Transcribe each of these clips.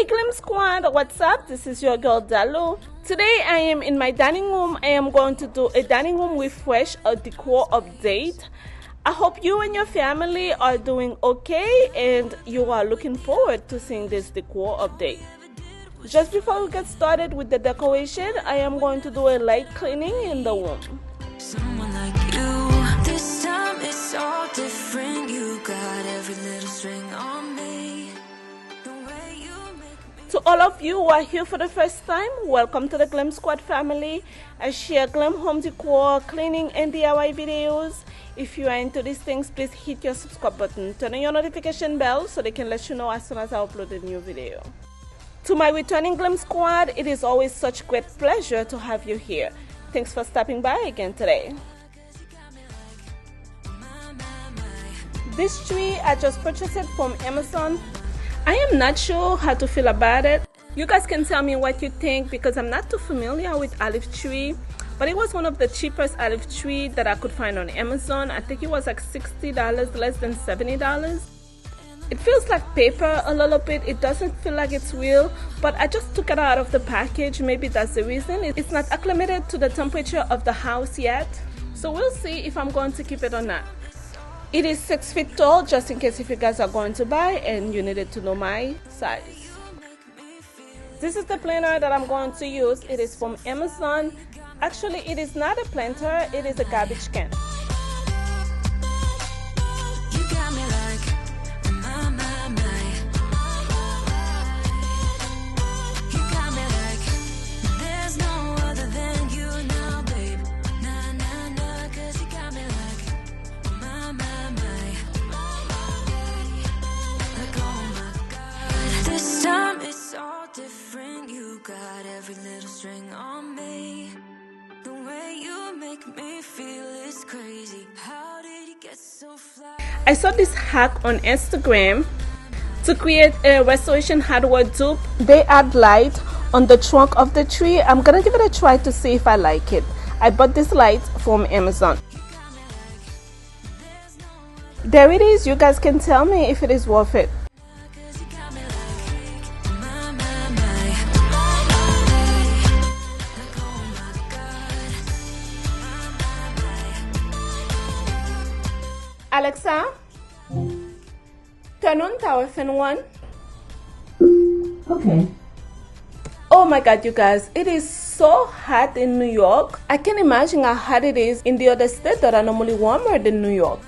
Glam Squad, what's up? This is your girl Dalou. Today I am in my dining room. I am going to do a dining room refresh, a decor update. I hope you and your family are doing okay and you are looking forward to seeing this decor update. Just before we get started with the decoration, I am going to do a light cleaning in the room. Someone like you, this time it's all different. You got every little string on me. The way you make me. To all of you who are here for the first time, welcome to the Glam Squad family. I share glam home decor, cleaning and DIY videos. If you are into these things, please hit your subscribe button, turn on your notification bell so they can let you know as soon as I upload a new video. To my returning Glam Squad, it is always such great pleasure to have you here. Thanks for stopping by again today. This tree, I just purchased it from Amazon. I am not sure how to feel about it. You guys can tell me what you think because I'm not too familiar with olive tree. But it was one of the cheapest olive tree that I could find on Amazon. I think it was like $60, less than $70. It feels like paper a little bit. It doesn't feel like it's real, but I just took it out of the package. Maybe that's the reason. It's not acclimated to the temperature of the house yet. So we'll see if I'm going to keep it or not. It is 6 feet tall, just in case if you guys are going to buy and you needed to know my size. This is the planter that I'm going to use. It is from Amazon. Actually, it is not a planter, it is a garbage can. You got me like, my. You got me like, there's no other than you now, babe. Nah, 'cause you got me like, my. Like, oh my God. This time it's all different. You got every little string on me. The way you make me feel is crazy. How did you get so fly? I saw this hack on Instagram to create a restoration hardware dupe. They add light on the trunk of the tree. I'm gonna give it a try to see if I like it. I bought this light from Amazon. There it is. You guys can tell me if it is worth it. Alexa, turn on Tower Fan 1. Okay. Oh my God, you guys, it is so hot in New York. I can imagine how hot it is in the other states that are normally warmer than New York.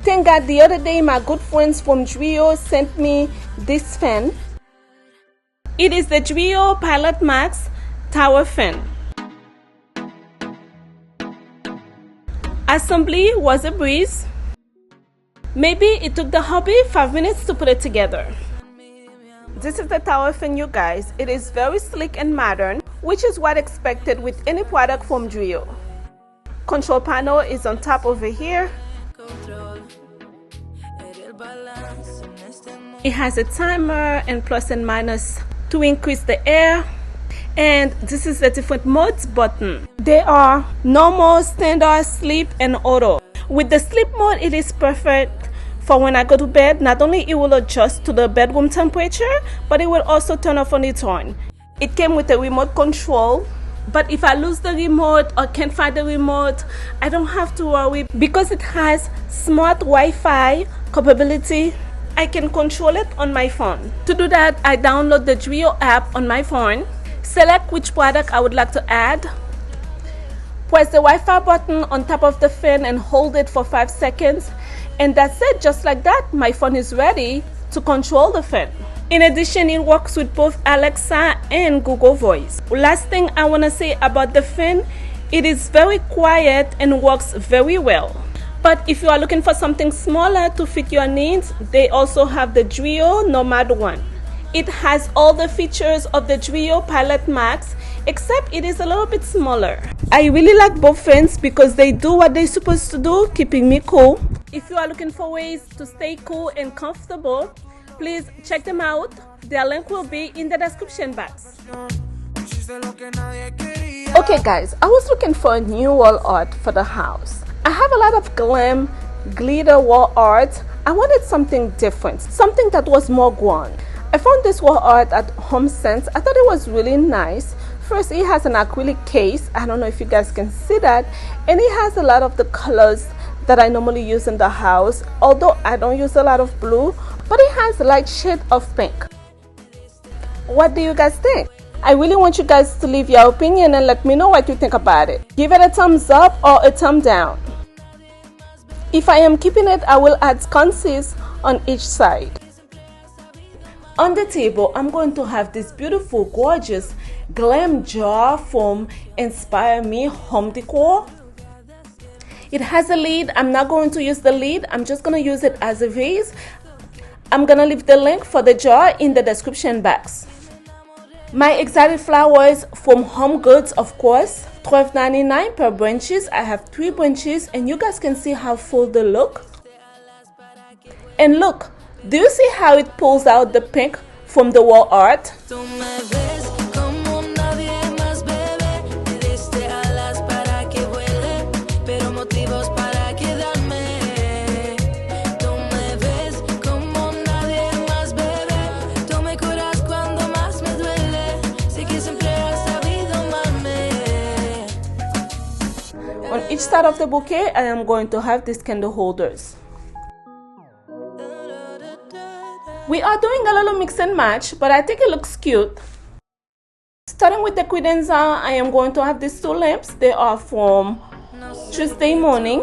Thank God the other day my good friends from Dreo sent me this fan. It is the Dreo Pilot Max Tower Fan. Assembly was a breeze. Maybe it took the hubby 5 minutes to put it together. This is the tower fan, you guys. It is very sleek and modern, which is what expected with any product from Dreo. Control panel is on top over here. It has a timer and plus and minus to increase the air. And this is the different modes button. They are normal, standard, sleep, and auto. With the sleep mode, it is perfect for when I go to bed. Not only it will adjust to the bedroom temperature, but it will also turn off on its own. It came with a remote control, but if I lose the remote or can't find the remote, I don't have to worry because it has smart Wi-Fi capability. I can control it on my phone. To do that, I download the Dreo app on my phone, select which product I would like to add, press the Wi-Fi button on top of the fan and hold it for 5 seconds. And that's it. Just like that, my phone is ready to control the fan. In addition, it works with both Alexa and Google Voice. Last thing I want to say about the fan, it is very quiet and works very well. But if you are looking for something smaller to fit your needs, they also have the Dreo Nomad One. It has all the features of the Dreo Pilot Max, except it is a little bit smaller. I really like both fans because they do what they're supposed to do, keeping me cool. If you are looking for ways to stay cool and comfortable, please check them out. Their link will be in the description box. Okay guys, I was looking for a new wall art for the house. I have a lot of glam glitter wall art. I wanted something different, something that was more grown. I found this wall art at Home Sense. I thought it was really nice. First, it has an acrylic case. I don't know if you guys can see that. And it has a lot of the colors that I normally use in the house. Although I don't use a lot of blue, but it has a light shade of pink. What do you guys think? I really want you guys to leave your opinion and let me know what you think about it. Give it a thumbs up or a thumb down. If I am keeping it, I will add sconces on each side. On the table, I'm going to have this beautiful, gorgeous glam jar from Inspire Me home decor. It has a lid. I'm not going to use the lid. I'm just going to use it as a vase. I'm going to leave the link for the jar in the description box. My exotic flowers from Home Goods, of course, $12.99 per branches. I have 3 branches and you guys can see how full they look. And look, do you see how it pulls out the pink from the wall art? On each side of the bouquet, I am going to have these candle holders. We are doing a little mix and match, but I think it looks cute. Starting with the credenza, I am going to have these 2 lamps. They are from Tuesday Morning.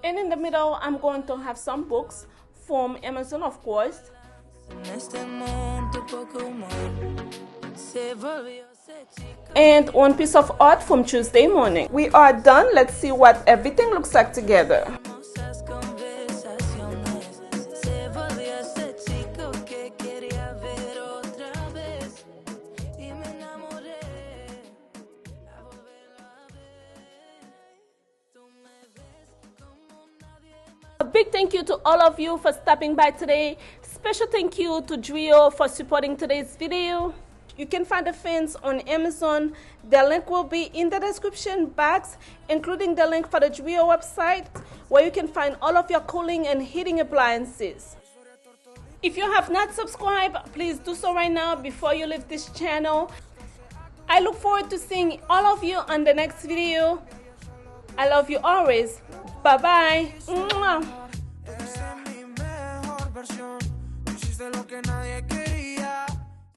And in the middle, I'm going to have some books from Amazon, of course. And 1 piece of art from Tuesday Morning. We are done. Let's see what everything looks like together. A big thank you to all of you for stopping by today. Special thank you to Dreo for supporting today's video. You can find the fans on Amazon. The link will be in the description box, including the link for the Dreo website, where you can find all of your cooling and heating appliances. If you have not subscribed, please do so right now before you leave this channel. I look forward to seeing all of you on the next video. I love you always. Bye bye.